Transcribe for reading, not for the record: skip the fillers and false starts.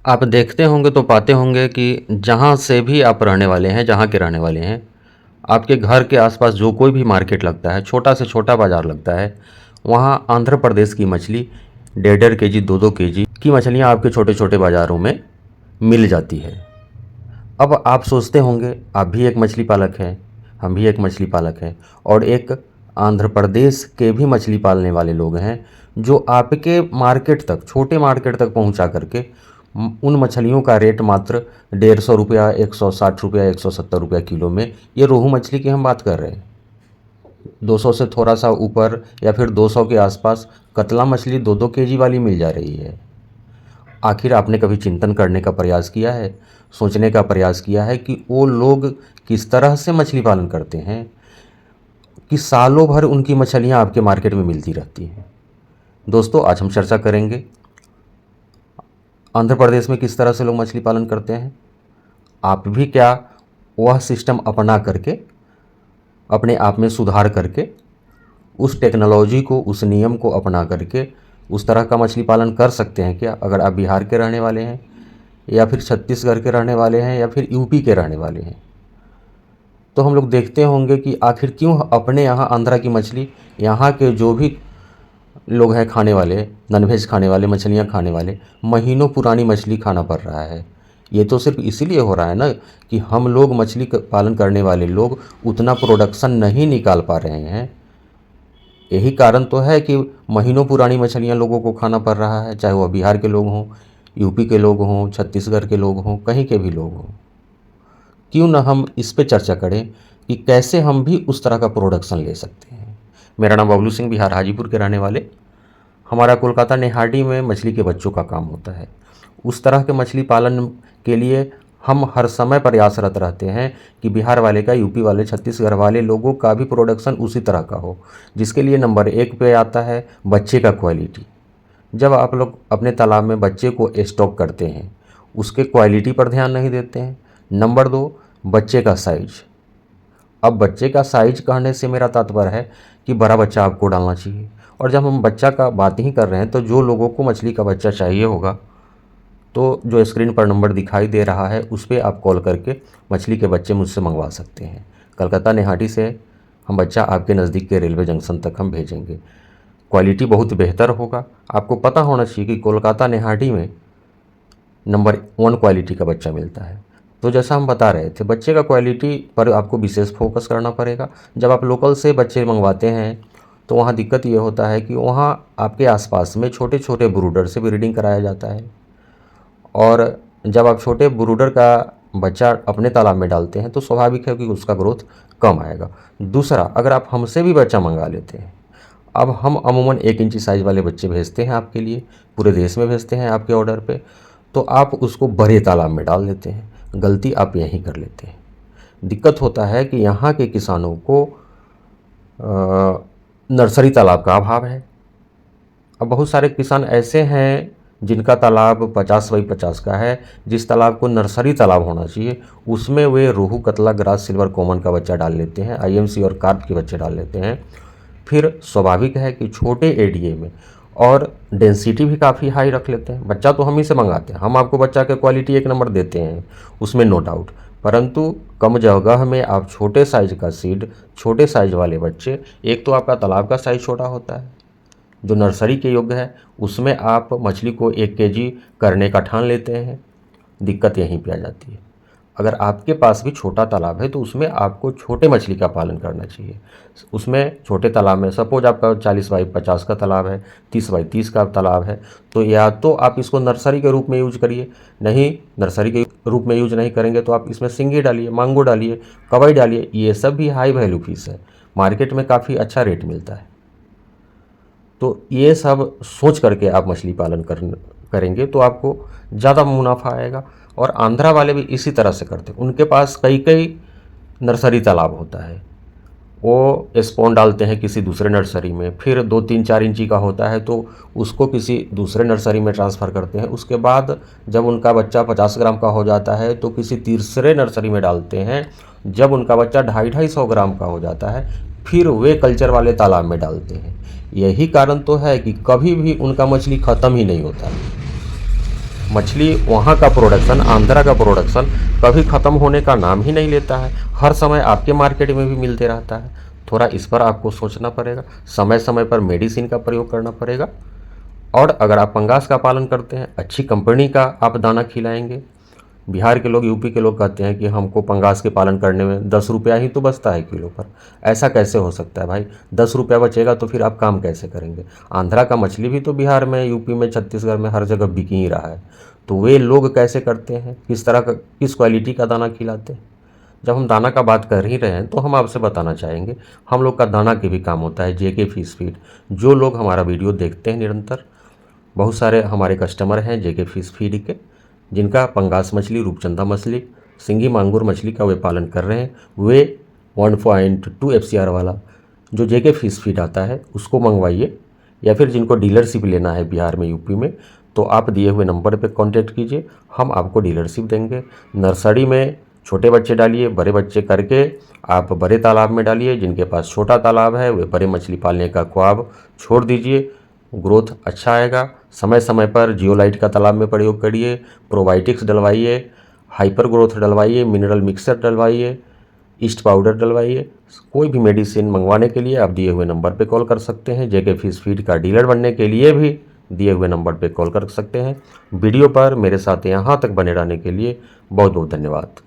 आप देखते होंगे तो पाते होंगे कि जहाँ से भी आप रहने वाले हैं, जहाँ के रहने वाले हैं, आपके घर के आसपास जो कोई भी मार्केट लगता है, छोटा से छोटा बाज़ार लगता है, वहाँ आंध्र प्रदेश की मछली 1.5 केजी 2-2 केजी की मछलियाँ आपके छोटे छोटे बाज़ारों में मिल जाती है। अब आप सोचते होंगे आप भी एक मछली पालक हैं, हम भी एक मछली पालक हैं और एक आंध्र प्रदेश के भी मछली पालने वाले लोग हैं जो आपके मार्केट तक, छोटे मार्केट तक पहुंचा करके उन मछलियों का रेट मात्र 150 रुपया, 160 रुपया, 170 रुपया किलो में, ये रोहू मछली की हम बात कर रहे हैं, 200 से थोड़ा सा ऊपर या फिर 200 के आसपास कतला मछली 2-2 केजी वाली मिल जा रही है। आखिर आपने कभी चिंतन करने का प्रयास किया है, सोचने का प्रयास किया है कि वो लोग किस तरह से मछली पालन करते हैं कि सालों भर उनकी मछलियां आपके मार्केट में मिलती रहती हैं। दोस्तों, आज हम चर्चा करेंगे आंध्र प्रदेश में किस तरह से लोग मछली पालन करते हैं। आप भी क्या वह सिस्टम अपना करके, अपने आप में सुधार करके, उस टेक्नोलॉजी को, उस नियम को अपना करके उस तरह का मछली पालन कर सकते हैं क्या? अगर आप बिहार के रहने वाले हैं या फिर छत्तीसगढ़ के रहने वाले हैं या फिर यूपी के रहने वाले हैं, तो हम लोग देखते होंगे कि आखिर क्यों अपने यहाँ आंध्रा की मछली, यहाँ के जो भी लोग हैं खाने वाले, नॉनवेज खाने वाले, मछलियाँ खाने वाले, महीनों पुरानी मछली खाना पड़ रहा है। ये तो सिर्फ इसीलिए हो रहा है ना कि हम लोग मछली पालन करने वाले लोग उतना प्रोडक्शन नहीं निकाल पा रहे हैं। यही कारण तो है कि महीनों पुरानी मछलियाँ लोगों को खाना पड़ रहा है, चाहे वह बिहार के लोग हों, यूपी के लोग हों, छत्तीसगढ़ के लोग हों, कहीं के भी लोग हों। क्यों ना हम इस पे चर्चा करें कि कैसे हम भी उस तरह का प्रोडक्शन ले सकते हैं। मेरा नाम बबलू सिंह, बिहार हाजीपुर के रहने वाले। हमारा कोलकाता नेहाटी में मछली के बच्चों का काम होता है। उस तरह के मछली पालन के लिए हम हर समय प्रयासरत रहते हैं कि बिहार वाले का, यूपी वाले, छत्तीसगढ़ वाले लोगों का भी प्रोडक्शन उसी तरह का हो, जिसके लिए नंबर 1 पे आता है बच्चे का क्वालिटी। जब आप लोग अपने तालाब में बच्चे को स्टॉक करते हैं, उसके क्वालिटी पर ध्यान नहीं देते हैं। नंबर 2, बच्चे का साइज। अब बच्चे का साइज कहने से मेरा तात्पर्य है कि बड़ा बच्चा आपको डालना चाहिए। और जब हम बच्चा का बात ही कर रहे हैं तो जो लोगों को मछली का बच्चा चाहिए होगा, तो जो स्क्रीन पर नंबर दिखाई दे रहा है उस पर आप कॉल करके मछली के बच्चे मुझसे मंगवा सकते हैं। कलकत्ता नेहाटी से हम बच्चा आपके नज़दीक के रेलवे जंक्शन तक हम भेजेंगे। क्वालिटी बहुत बेहतर होगा। आपको पता होना चाहिए कि कोलकाता नेहाटी में नंबर 1 क्वालिटी का बच्चा मिलता है। तो जैसा हम बता रहे थे, बच्चे का क्वालिटी पर आपको विशेष फोकस करना पड़ेगा। जब आप लोकल से बच्चे मंगवाते हैं तो वहाँ दिक्कत ये होता है कि वहाँ आपके आसपास में छोटे छोटे ब्रूडर से ब्रीडिंग कराया जाता है, और जब आप छोटे ब्रूडर का बच्चा अपने तालाब में डालते हैं तो स्वाभाविक है कि उसका ग्रोथ कम आएगा। दूसरा, अगर आप हमसे भी बच्चा मंगा लेते हैं, अब हम अमूमन 1 इंची साइज़ वाले बच्चे भेजते हैं आपके लिए, पूरे देश में भेजते हैं आपके ऑर्डर पे, तो आप उसको बड़े तालाब में डाल देते हैं। गलती आप यहीं कर लेते हैं। दिक्कत होता है कि यहाँ के किसानों को नर्सरी तालाब का अभाव है। अब बहुत सारे किसान ऐसे हैं जिनका तालाब 50 बाई 50 का है। जिस तालाब को नर्सरी तालाब होना चाहिए उसमें वे रोहू, कतला, ग्रास, सिल्वर, कॉमन का बच्चा डाल लेते हैं, आईएमसी और कार्प के बच्चे डाल लेते हैं। फिर स्वाभाविक है कि छोटे एरिया में और डेंसिटी भी काफ़ी हाई रख लेते हैं। बच्चा तो हम ही से मंगाते हैं, हम आपको बच्चा के क्वालिटी 1 नंबर देते हैं, उसमें नो डाउट, परंतु कम जगह में आप छोटे साइज का सीड, छोटे साइज वाले बच्चे, एक तो आपका तालाब का साइज छोटा होता है जो नर्सरी के योग्य है, उसमें आप मछली को 1 केजी करने का ठान लेते हैं। दिक्कत यहीं पे आ जाती है। अगर आपके पास भी छोटा तालाब है तो उसमें आपको छोटे मछली का पालन करना चाहिए। उसमें छोटे तालाब में सपोज आपका 40 बाई 50 का तालाब है, 30 बाई 30 का तालाब है, तो या तो आप इसको नर्सरी के रूप में यूज करिए, नहीं नर्सरी के रूप में यूज नहीं करेंगे तो आप इसमें सिंगी डालिए, मांगो डालिए, कवई डालिए। ये सब भी हाई वैल्यू फिश है, मार्केट में काफ़ी अच्छा रेट मिलता है। तो ये सब सोच करके आप मछली पालन करेंगे तो आपको ज़्यादा मुनाफा आएगा। और आंध्रा वाले भी इसी तरह से करते हैं। उनके पास कई कई नर्सरी तालाब होता है, वो स्पॉन डालते हैं किसी दूसरे नर्सरी में, फिर 2-3-4 इंची का होता है तो उसको किसी दूसरे नर्सरी में ट्रांसफ़र करते हैं। उसके बाद जब उनका बच्चा 50 ग्राम का हो जाता है तो किसी तीसरे नर्सरी में डालते हैं। जब उनका बच्चा 250-250 ग्राम का हो जाता है फिर वे कल्चर वाले तालाब में डालते हैं। यही कारण तो है कि कभी भी उनका मछली ख़त्म ही नहीं होता। मछली वहाँ का प्रोडक्शन, आंध्रा का प्रोडक्शन कभी ख़त्म होने का नाम ही नहीं लेता है, हर समय आपके मार्केट में भी मिलते रहता है। थोड़ा इस पर आपको सोचना पड़ेगा, समय समय पर मेडिसिन का प्रयोग करना पड़ेगा। और अगर आप पंगास का पालन करते हैं, अच्छी कंपनी का आप दाना खिलाएंगे। बिहार के लोग, यूपी के लोग कहते हैं कि हमको पंगास के पालन करने में 10 रुपया ही तो बचता है किलो पर। ऐसा कैसे हो सकता है भाई? 10 रुपया बचेगा तो फिर आप काम कैसे करेंगे? आंध्रा का मछली भी तो बिहार में, यूपी में, छत्तीसगढ़ में हर जगह बिक ही रहा है। तो वे लोग कैसे करते हैं, किस तरह का, किस क्वालिटी का दाना खिलाते हैं? जब हम दाना का बात कर ही रहे हैं तो हम आपसे बताना चाहेंगे, हम लोग का दाना के भी काम होता है जेके फिश फीड। जो लोग हमारा वीडियो देखते हैं निरंतर, बहुत सारे हमारे कस्टमर हैं जेके फिश फीड के, जिनका पंगास मछली, रूपचंदा मछली, सिंगी मांगुर मछली का वे पालन कर रहे हैं, वे 1.2 FCR वाला जो जेके फिश फीड आता है उसको मंगवाइए। या फिर जिनको डीलरशिप लेना है बिहार में, यूपी में, तो आप दिए हुए नंबर पर कॉन्टेक्ट कीजिए, हम आपको डीलरशिप देंगे। नर्सरी में छोटे बच्चे डालिए, बड़े बच्चे करके आप बड़े तालाब में डालिए। जिनके पास छोटा तालाब है वे बड़े मछली पालने का ख्वाब छोड़ दीजिए, ग्रोथ अच्छा आएगा। समय समय पर जियोलाइट का तालाब में प्रयोग करिए, प्रोबायोटिक्स डलवाइए, हाइपर ग्रोथ डलवाइए, मिनरल मिक्सर डलवाइए, ईस्ट पाउडर डलवाइए। कोई भी मेडिसिन मंगवाने के लिए आप दिए हुए नंबर पे कॉल कर सकते हैं। जेके फिश फीड का डीलर बनने के लिए भी दिए हुए नंबर पे कॉल कर सकते हैं। वीडियो पर मेरे साथ यहाँ तक बने रहने के लिए बहुत बहुत धन्यवाद।